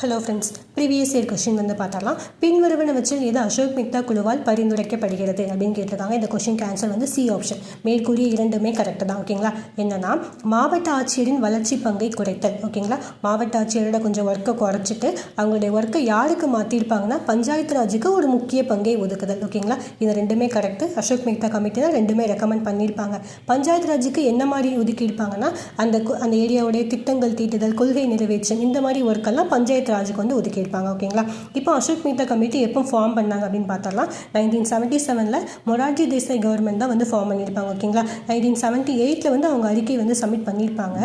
Hello friends, previous year question வந்து பார்த்தரலாம். பின்வருவனவற்றில் எது அசோக் மிக்தா குழுவால் பரிந்துரைக்கப்படுகிறது அப்படின்னு கேட்டிருக்காங்க. இந்த கொஷின் ஆன்சர் வந்து சி ஆப்ஷன். மேற்கூறிய இரண்டுமே கரெக்டு தான். ஓகேங்களா? என்னன்னா மாவட்ட ஆட்சியரின் வளர்ச்சி பங்கை குறைத்தல். ஓகேங்களா? மாவட்ட ஆட்சியரோட கொஞ்சம் ஒர்க்கை குறைச்சிட்டு அவங்களுடைய ஒர்க்கை யாருக்கு மாற்றிருப்பாங்கன்னா பஞ்சாயத்து ராஜுக்கு ஒரு முக்கிய பங்கை ஒதுக்குதல். ஓகேங்களா? இது ரெண்டுமே கரெக்டு. அசோக் மிக்தா கமிட்டி தான் ரெண்டுமே ரெக்கமெண்ட் பண்ணியிருப்பாங்க. பஞ்சாயத்து ராஜுக்கு என்ன மாதிரி ஒதுக்கியிருப்பாங்கன்னா அந்த ஏரியாவுடைய திட்டங்கள் தீட்டுதல், கொள்கை நிறைவேற்றம், இந்த மாதிரி ஒர்க்கெல்லாம் பஞ்சாயத்து ராஜுக்கு வந்து ஒதுக்கியிருப்பாங்க. ஓகேங்களா? இப்போ அசோக் மிக்தா கமிட்டி எப்போ ஃபார்ம் பண்ணாங்க அப்படின்னு பார்த்தரலாம். 1977 மொரார்ஜி தேசாய் கவர்மெண்ட் தான் வந்து ஃபார்ம் பண்ணியிருப்பாங்க. ஓகேங்களா? 1978 வந்து அவங்க அறிக்கை வந்து சப்மிட் பண்ணியிருப்பாங்க.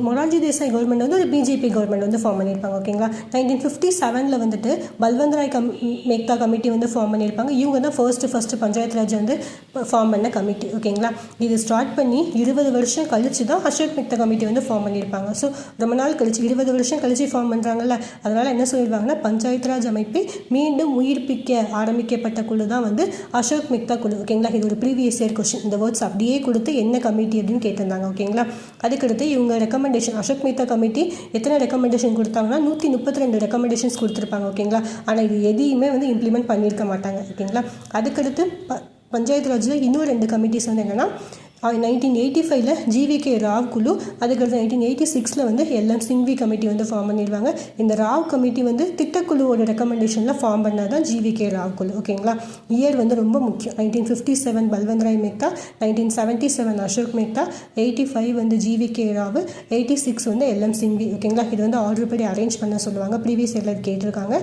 மொரார்ஜி தேசாய் கவர்மெண்ட் வந்து ஒரு பிஜேபி கவர்மெண்ட் வந்து ஃபார்ம் பண்ணியிருப்பாங்க. ஓகேங்களா? 1957 வந்துட்டு பல்வந்த் ராய் மிக்தா கமிட்டி வந்து ஃபார்ம் பண்ணியிருப்பாங்க. இவங்க தான் ஃபர்ஸ்ட் பஞ்சாயத்து ராஜ் வந்து ஃபார்ம் பண்ண கமிட்டி. ஓகேங்களா? இது ஸ்டார்ட் பண்ணி 20 வருஷம் கழிச்சு தான் அசோக் மிக்தா கமிட்டி வந்து ஃபார்ம் பண்ணியிருப்பாங்க. ஸோ ரொம்ப நாள் கழிச்சு 20 வருஷம் கழிச்சு ஃபார்ம் பண்ணுறாங்கல்ல, அதனால் என்ன சொல்லியிருப்பாங்கன்னா பஞ்சாயத்து ராஜ் அமைப்பை மீண்டும் உயிர்ப்பிக்க ஆரம்பிக்கப்பட்ட குழு தான் வந்து அசோக் மிக்தா குழு. ஓகேங்களா? இது ஒரு ப்ரீவியஸ் இயர் கொஸ்டின். இந்த வேர்ட்ஸ் அப்படியே கொடுத்து என்ன கமிட்டி அப்படின்னு கேட்டிருந்தாங்க. ஓகேங்களா? அதுக்கடுத்து இவங்க ரெக்கமெண்டேஷன், அசோக் மிக்தா கமிட்டி எத்தனை ரெக்கமெண்டேஷன் கொடுத்தாங்கன்னா 132 ரெக்கமெண்டேஷன்ஸ் கொடுத்துருப்பாங்க. ஓகேங்களா? ஆனால் இது எதையுமே வந்து இம்ப்ளிமெண்ட் பண்ணியிருக்க மாட்டாங்க. ஓகேங்களா? அதுக்கடுத்து பஞ்சாயத்து ராஜில் இன்னும் 2 கமிட்டிஸ் வந்து என்னென்னா 1985 ஜிவிகே ராவ் குழு, அதுக்கடுத்து 1986 வந்து எல்எம் சிங்வி கமிட்டி வந்து ஃபார்ம் பண்ணிடுவாங்க. இந்த ராவ் கமிட்டி வந்து திட்டக்குழுவோட ரெக்கமெண்டேஷனில் ஃபார்ம் பண்ணால் தான் ஜிவிகே ராவ் குழு. ஓகேங்களா? இயர் வந்து ரொம்ப முக்கியம். 1957 பல்வந்த் ராய் மிக்தா, 1977 அசோக் மிக்தா, 85 வந்து ஜிவிகே ராவ், 86 வந்து எல்எம் சிங்வி. ஓகேங்களா? இது வந்து ஆர்டர் படி அரேஞ்ச் பண்ண சொல்லுவாங்க. ப்ரீவியஸ் இயரில் கேட்டிருக்காங்க.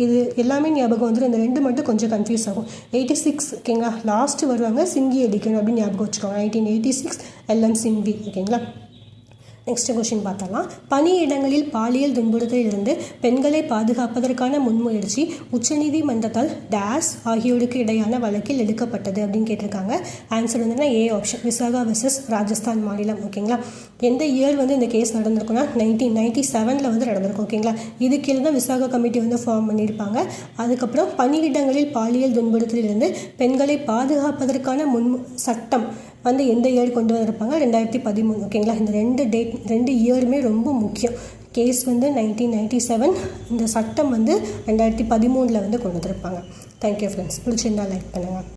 இது எல்லாமே ஞாபகம் வந்து இந்த 2 மட்டும் கொஞ்சம் கன்ஃபியூஸ் ஆகும். 86 ஓகேங்களா லாஸ்ட்டு வருவாங்க, சிங்கி அடிக்கணும் அப்படின்னு ஞாபகம் வச்சுக்கோங்க. 1986 எல்எம் சிங்வி. ஓகேங்களா? நெக்ஸ்ட் கொஸ்டின் பார்த்தலாம். பணியிடங்களில் பாலியல் துன்புறுத்தலிலிருந்து பெண்களை பாதுகாப்பதற்கான முன்முயற்சி உச்சநீதிமன்றத்தால் டேஸ் ஆகியோருக்கு இடையான வழக்கில் எடுக்கப்பட்டது அப்படின்னு கேட்டிருக்காங்க. ஆன்சர் வந்து A option, Vishaka versus Rajasthan மாநிலம். ஓகேங்களா? எந்த இயர் வந்து இந்த கேஸ் நடந்திருக்குன்னா 1997 வந்து நடந்திருக்கும். ஓகேங்களா? இது கீழே தான் விசாகா கமிட்டி வந்து ஃபார்ம் பண்ணியிருப்பாங்க. அதுக்கப்புறம் பணியிடங்களில் பாலியல் துன்புறுத்தலிலிருந்து பெண்களை பாதுகாப்பதற்கான சட்டம் வந்து எந்த இயர் கொண்டு வந்திருப்பாங்க? 2013. ஓகேங்களா? இந்த 2 இயருமே ரொம்ப முக்கியம். கேஸ் வந்து 1997, இந்த சட்டம் வந்து 2013 வந்து கொண்டு வந்திருப்பாங்க. Thank you friends. பிடிச்சிருந்தா லைக் பண்ணுங்கள்.